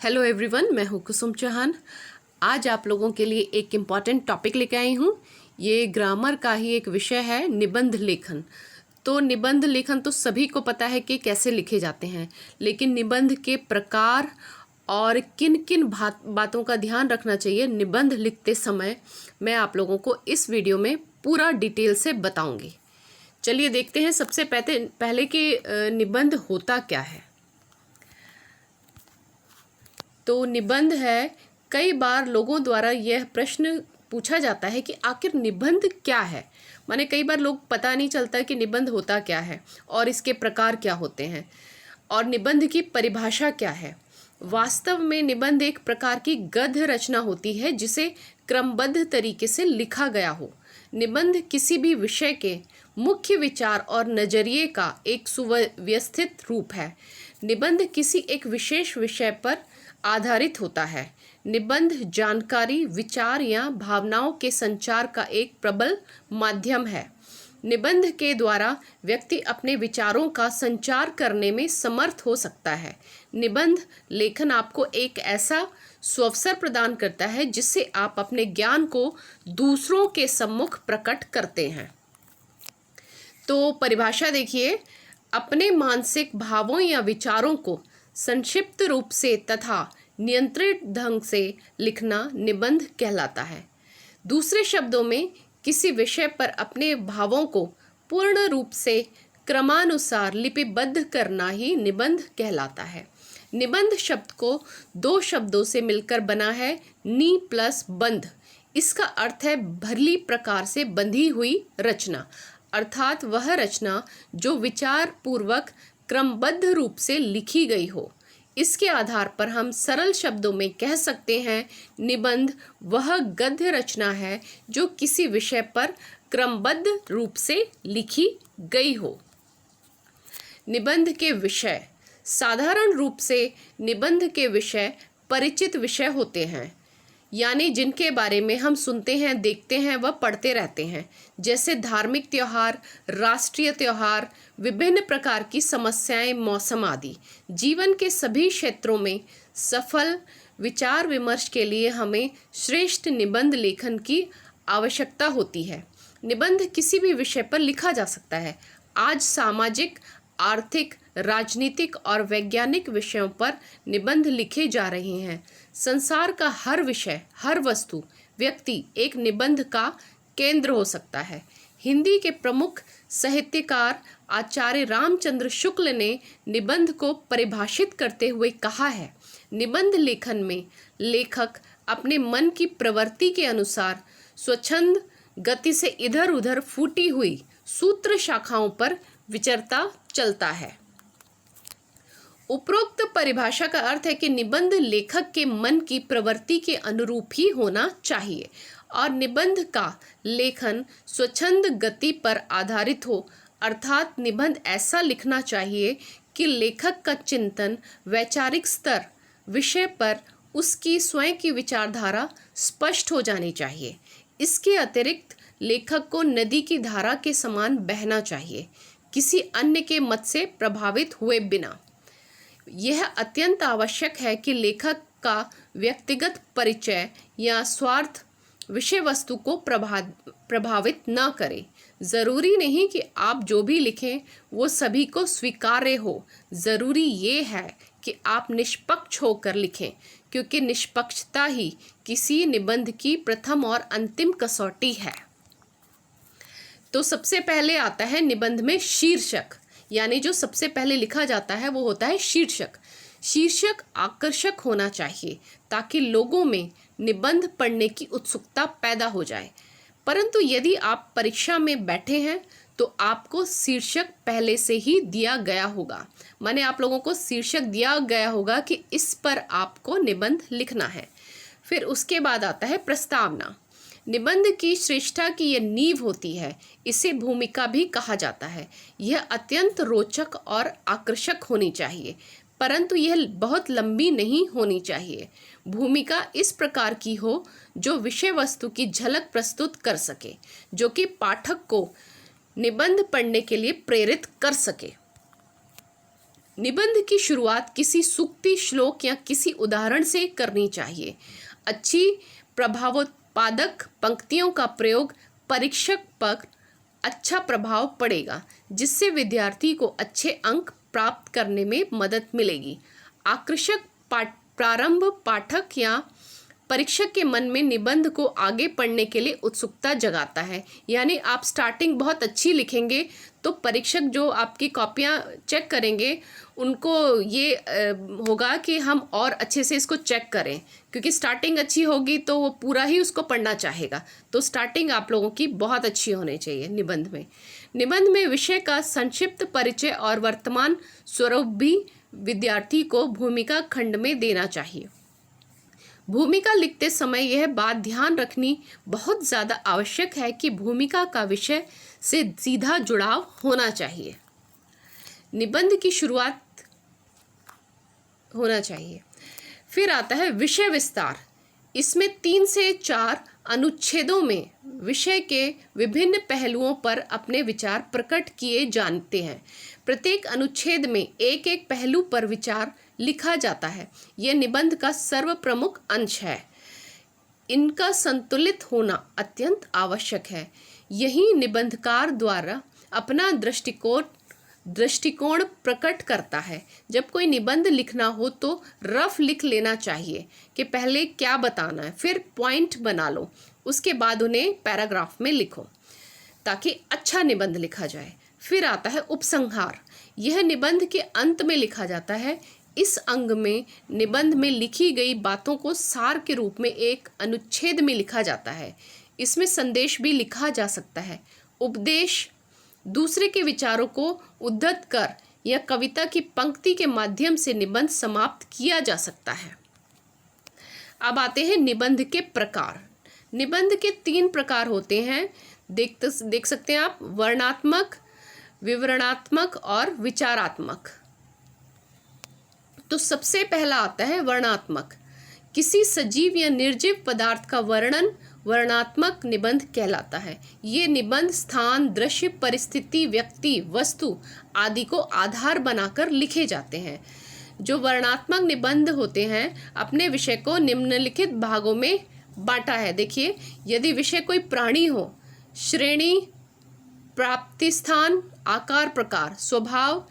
Hello everyone, मैं हूँ कुसुम चौहान। आज आप लोगों के लिए एक इम्पॉर्टेंट टॉपिक लेके आई हूँ। ये ग्रामर का ही एक विषय है, निबंध लेखन। तो निबंध लेखन तो सभी को पता है कि कैसे लिखे जाते हैं, लेकिन निबंध के प्रकार और किन किन बातों का ध्यान रखना चाहिए निबंध लिखते समय, मैं आप लोगों को इस वीडियो में पूरा डिटेल से बताऊँगी। चलिए देखते हैं सबसे पहले कि निबंध होता क्या है। तो निबंध है, कई बार लोगों द्वारा यह प्रश्न पूछा जाता है कि आखिर निबंध क्या है। माने कई बार लोग पता नहीं चलता कि निबंध होता क्या है और इसके प्रकार क्या होते हैं और निबंध की परिभाषा क्या है। वास्तव में निबंध एक प्रकार की गद्य रचना होती है जिसे क्रमबद्ध तरीके से लिखा गया हो। निबंध किसी भी विषय के मुख्य विचार और नजरिए का एक सुव्यवस्थित रूप है। निबंध किसी एक विशेष विषय पर आधारित होता है। निबंध जानकारी, विचार या भावनाओं के संचार का एक प्रबल माध्यम है। निबंध के द्वारा व्यक्ति अपने विचारों का संचार करने में समर्थ हो सकता है। निबंध लेखन आपको एक ऐसा स्वावसर प्रदान करता है जिससे आप अपने ज्ञान को दूसरों के सम्मुख प्रकट करते हैं। तो परिभाषा देखिए, अपने मानसिक भावों या विचारों को संक्षिप्त रूप से तथा नियंत्रित ढंग से लिखना निबंध कहलाता है। दूसरे शब्दों में, किसी विषय पर अपने भावों को पूर्ण रूप से क्रमानुसार लिपिबद्ध करना ही निबंध कहलाता है। निबंध शब्द को दो शब्दों से मिलकर बना है, नी प्लस बंध। इसका अर्थ है भली प्रकार से बंधी हुई रचना, अर्थात वह रचना जो विचार पूर्वक क्रमबद्ध रूप से लिखी गई हो। इसके आधार पर हम सरल शब्दों में कह सकते हैं, निबंध वह गद्य रचना है जो किसी विषय पर क्रमबद्ध रूप से लिखी गई हो। निबंध के विषय, साधारण रूप से निबंध के विषय परिचित विषय होते हैं, यानी जिनके बारे में हम सुनते हैं, देखते हैं, वह पढ़ते रहते हैं, जैसे धार्मिक त्योहार, राष्ट्रीय त्योहार, विभिन्न प्रकार की समस्याएं, मौसम आदि। जीवन के सभी क्षेत्रों में सफल विचार विमर्श के लिए हमें श्रेष्ठ निबंध लेखन की आवश्यकता होती है। निबंध किसी भी विषय पर लिखा जा सकता है। आज सामाजिक, आर्थिक, राजनीतिक और वैज्ञानिक विषयों पर निबंध लिखे जा रहे हैं। संसार का हर विषय, हर वस्तु, व्यक्ति एक निबंध का केंद्र हो सकता है। हिंदी के प्रमुख साहित्यकार आचार्य रामचंद्र शुक्ल ने निबंध को परिभाषित करते हुए कहा है, निबंध लेखन में लेखक अपने मन की प्रवृत्ति के अनुसार स्वच्छंद गति से इधर उधर फूटी हुई सूत्र शाखाओं पर विचरता चलता है। उपरोक्त परिभाषा का अर्थ है कि निबंध लेखक के मन की प्रवृत्ति के अनुरूप ही होना चाहिए और निबंध का लेखन स्वच्छंद गति पर आधारित हो, अर्थात निबंध ऐसा लिखना चाहिए कि लेखक का चिंतन, वैचारिक स्तर, विषय पर उसकी स्वयं की विचारधारा स्पष्ट हो जानी चाहिए। इसके अतिरिक्त लेखक को नदी की धारा के समान बहना चाहिए, किसी अन्य के मत से प्रभावित हुए बिना। यह अत्यंत आवश्यक है कि लेखक का व्यक्तिगत परिचय या स्वार्थ विषय वस्तु को प्रभावित न करे। जरूरी नहीं कि आप जो भी लिखें वो सभी को स्वीकार्य हो। जरूरी ये है कि आप निष्पक्ष होकर लिखें, क्योंकि निष्पक्षता ही किसी निबंध की प्रथम और अंतिम कसौटी है। तो सबसे पहले आता है निबंध में शीर्षक, यानी जो सबसे पहले लिखा जाता है वो होता है शीर्षक। शीर्षक आकर्षक होना चाहिए ताकि लोगों में निबंध पढ़ने की उत्सुकता पैदा हो जाए। परंतु यदि आप परीक्षा में बैठे हैं तो आपको शीर्षक पहले से ही दिया गया होगा, माने आप लोगों को शीर्षक दिया गया होगा कि इस पर आपको निबंध लिखना है। फिर उसके बाद आता है प्रस्तावना। निबंध की श्रेष्ठता की यह नींव होती है। इसे भूमिका भी कहा जाता है। यह अत्यंत रोचक और आकर्षक होनी चाहिए, परंतु यह बहुत लंबी नहीं होनी चाहिए। भूमिका इस प्रकार की हो जो विषय वस्तु की झलक प्रस्तुत कर सके, जो कि पाठक को निबंध पढ़ने के लिए प्रेरित कर सके। निबंध की शुरुआत किसी सूक्ति, श्लोक या किसी उदाहरण से करनी चाहिए। अच्छी प्रभावोत्पादक पंक्तियों का प्रयोग परीक्षक पर अच्छा प्रभाव पड़ेगा, जिससे विद्यार्थी को अच्छे अंक प्राप्त करने में मदद मिलेगी। आकर्षक प्रारंभ पाठक या परीक्षक के मन में निबंध को आगे पढ़ने के लिए उत्सुकता जगाता है। यानी आप स्टार्टिंग बहुत अच्छी लिखेंगे तो परीक्षक जो आपकी कॉपियाँ चेक करेंगे उनको ये होगा कि हम और अच्छे से इसको चेक करें, क्योंकि स्टार्टिंग अच्छी होगी तो वो पूरा ही उसको पढ़ना चाहेगा। तो स्टार्टिंग आप लोगों की बहुत अच्छी होनी चाहिए निबंध में। निबंध में विषय का संक्षिप्त परिचय और वर्तमान स्वरूप भी विद्यार्थी को भूमिका खंड में देना चाहिए। भूमिका लिखते समय यह बात ध्यान रखनी बहुत ज़्यादा आवश्यक है कि भूमिका का विषय से सीधा जुड़ाव होना चाहिए। निबंध की शुरुआत होना चाहिए। फिर आता है विषय विस्तार। इसमें 3 से 4 अनुच्छेदों में विषय के विभिन्न पहलुओं पर अपने विचार प्रकट किए जाते हैं। प्रत्येक अनुच्छेद में एक एक पहलू पर विचार लिखा जाता है। यह निबंध का सर्वप्रमुख अंश है। इनका संतुलित होना अत्यंत आवश्यक है। यही निबंधकार द्वारा अपना दृष्टिकोण प्रकट करता है। जब कोई निबंध लिखना हो तो रफ लिख लेना चाहिए कि पहले क्या बताना है, फिर पॉइंट बना लो, उसके बाद उन्हें पैराग्राफ में लिखो ताकि अच्छा निबंध लिखा जाए। फिर आता है उपसंहार। यह निबंध के अंत में लिखा जाता है। इस अंग में निबंध में लिखी गई बातों को सार के रूप में एक अनुच्छेद में लिखा जाता है। इसमें संदेश भी लिखा जा सकता है। उपदेश, दूसरे के विचारों को उद्धृत कर या कविता की पंक्ति के माध्यम से निबंध समाप्त किया जा सकता है। अब आते हैं निबंध के प्रकार। निबंध के 3 प्रकार होते हैं। देख सकते हैं आप, वर्णनात्मक, विवरणात्मक और विचारात्मक। तो सबसे पहला आता है वर्णनात्मक। किसी सजीव या निर्जीव पदार्थ का वर्णन वर्णनात्मक निबंध कहलाता है। ये निबंध स्थान, दृश्य, परिस्थिति, व्यक्ति, वस्तु आदि को आधार बनाकर लिखे जाते हैं। जो वर्णनात्मक निबंध होते हैं अपने विषय को निम्नलिखित भागों में बांटा है। देखिए, यदि विषय कोई प्राणी हो, श्रेणी, प्राप्ति स्थान, आकार प्रकार, स्वभाव,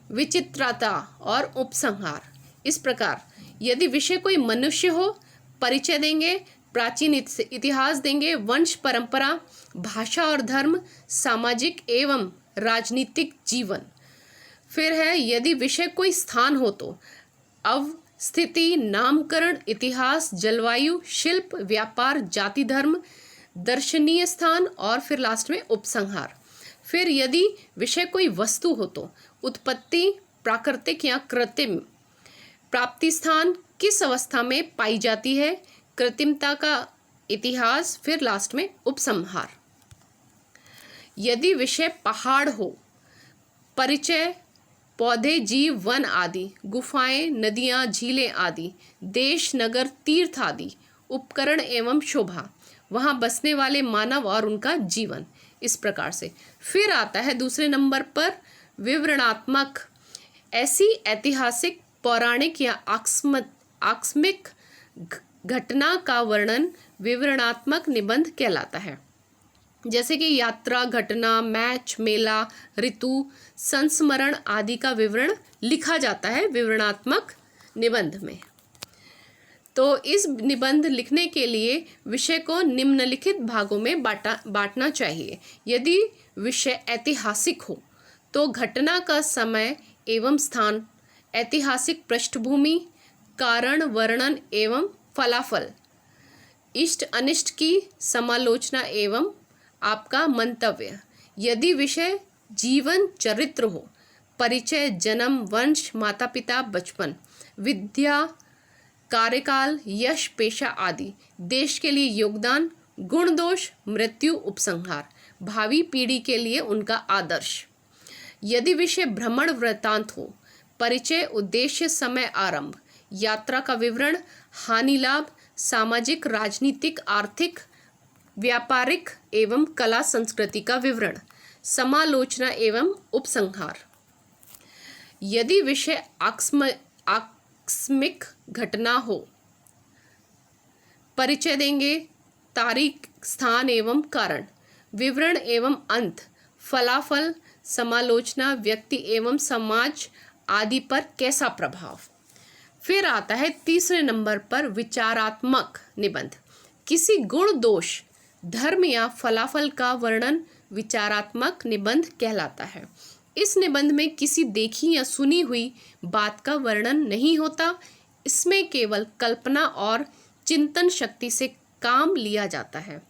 विचित्रता और उपसंहार। इस प्रकार यदि विषय कोई मनुष्य हो, परिचय देंगे, प्राचीन इतिहास देंगे, वंश परंपरा, भाषा और धर्म, सामाजिक एवं राजनीतिक जीवन। फिर है यदि विषय कोई स्थान हो तो अवस्थिति, नामकरण, इतिहास, जलवायु, शिल्प, व्यापार, जाति, धर्म, दर्शनीय स्थान और फिर लास्ट में उपसंहार। फिर यदि विषय कोई वस्तु हो तो उत्पत्ति, प्राकृतिक या कृत्रिम, प्राप्ति स्थान, किस अवस्था में पाई जाती है, कृत्रिमता का इतिहास, फिर लास्ट में उपसंहार। यदि विषय पहाड़ हो, परिचय, पौधे, जीव, वन आदि, गुफाएं, नदियां, झीलें आदि, देश, नगर, तीर्थ आदि, उपकरण एवं शोभा, वहाँ बसने वाले मानव और उनका जीवन। इस प्रकार से फिर आता है दूसरे नंबर पर विवरणात्मक। ऐसी ऐतिहासिक, पौराणिक या आकस्मिक घटना का वर्णन विवरणात्मक निबंध कहलाता है। जैसे कि यात्रा, घटना, मैच, मेला, ऋतु, संस्मरण आदि का विवरण लिखा जाता है विवरणात्मक निबंध में। तो इस निबंध लिखने के लिए विषय को निम्नलिखित भागों में बांटना चाहिए। यदि विषय ऐतिहासिक हो तो घटना का समय एवं स्थान, ऐतिहासिक पृष्ठभूमि, कारण, वर्णन एवं फलाफल, इष्ट अनिष्ट की समालोचना एवं आपका मंतव्य। यदि विषय जीवन चरित्र हो, परिचय, जन्म, वंश, माता पिता, बचपन, विद्या, कार्यकाल, यश, पेशा आदि, देश के लिए योगदान, गुण दोष, मृत्यु, उपसंहार, भावी पीढ़ी के लिए उनका आदर्श। यदि विषय भ्रमण वृत्तांत हो, परिचय, उद्देश्य, समय, आरंभ, यात्रा का विवरण, हानि लाभ, सामाजिक, राजनीतिक, आर्थिक, व्यापारिक एवं कला संस्कृति का विवरण, समालोचना एवं उपसंहार। यदि विषय आकस्मिक घटना हो। परिचय देंगे, तारीख, स्थान एवं कारण, विवरण एवं अंत, फलाफल, समालोचना, व्यक्ति एवं समाज आदि पर कैसा प्रभाव। फिर आता है तीसरे नंबर पर विचारात्मक निबंध। किसी गुण, दोष, धर्म या फलाफल का वर्णन विचारात्मक निबंध कहलाता है। इस निबंध में किसी देखी या सुनी हुई बात का वर्णन नहीं होता। इसमें केवल कल्पना और चिंतन शक्ति से काम लिया जाता है।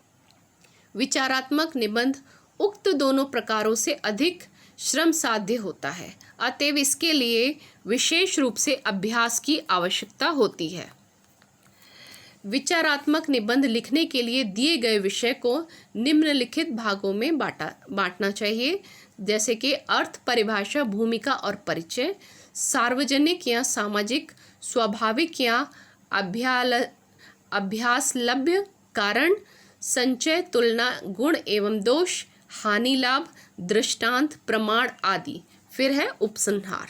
विचारात्मक निबंध उक्त दोनों प्रकारों से अधिक श्रम साध्य होता है, अतएव इसके लिए विशेष रूप से अभ्यास की आवश्यकता होती है। विचारात्मक निबंध लिखने के लिए दिए गए विषय को निम्नलिखित भागों में बांटना चाहिए, जैसे कि अर्थ, परिभाषा, भूमिका और परिचय, सार्वजनिक या सामाजिक, स्वाभाविक या अभ्यासलभ्य, कारण, संचय, तुलना, गुण एवं दोष, हानि, लाभ, दृष्टांत, प्रमाण आदि। फिर है उपसंहार।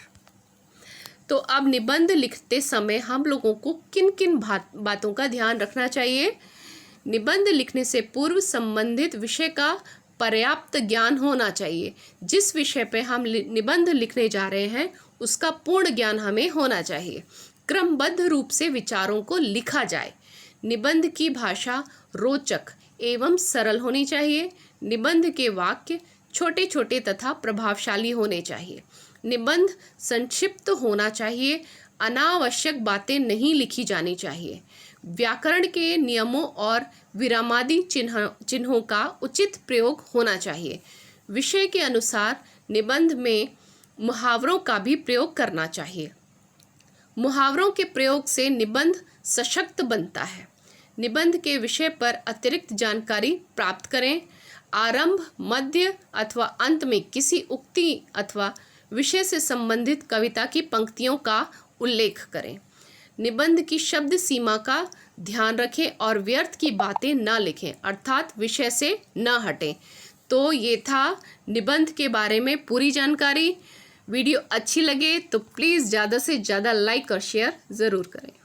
तो अब निबंध लिखते समय हम लोगों को किन किन बातों का ध्यान रखना चाहिए। निबंध लिखने से पूर्व संबंधित विषय का पर्याप्त ज्ञान होना चाहिए। जिस विषय पे हम निबंध लिखने जा रहे हैं उसका पूर्ण ज्ञान हमें होना चाहिए। क्रमबद्ध रूप से विचारों को लिखा जाए। निबंध की भाषा रोचक एवं सरल होनी चाहिए। निबंध के वाक्य छोटे छोटे तथा प्रभावशाली होने चाहिए। निबंध संक्षिप्त होना चाहिए। अनावश्यक बातें नहीं लिखी जानी चाहिए। व्याकरण के नियमों और विरामादि चिन्हों का उचित प्रयोग होना चाहिए। विषय के अनुसार निबंध में मुहावरों का भी प्रयोग करना चाहिए। मुहावरों के प्रयोग से निबंध सशक्त बनता है। निबंध के विषय पर अतिरिक्त जानकारी प्राप्त करें। आरंभ, मध्य अथवा अंत में किसी उक्ति अथवा विषय से संबंधित कविता की पंक्तियों का उल्लेख करें। निबंध की शब्द सीमा का ध्यान रखें और व्यर्थ की बातें न लिखें, अर्थात विषय से न हटें। तो ये था निबंध के बारे में पूरी जानकारी। वीडियो अच्छी लगे तो प्लीज़ ज़्यादा से ज़्यादा लाइक और शेयर ज़रूर करें।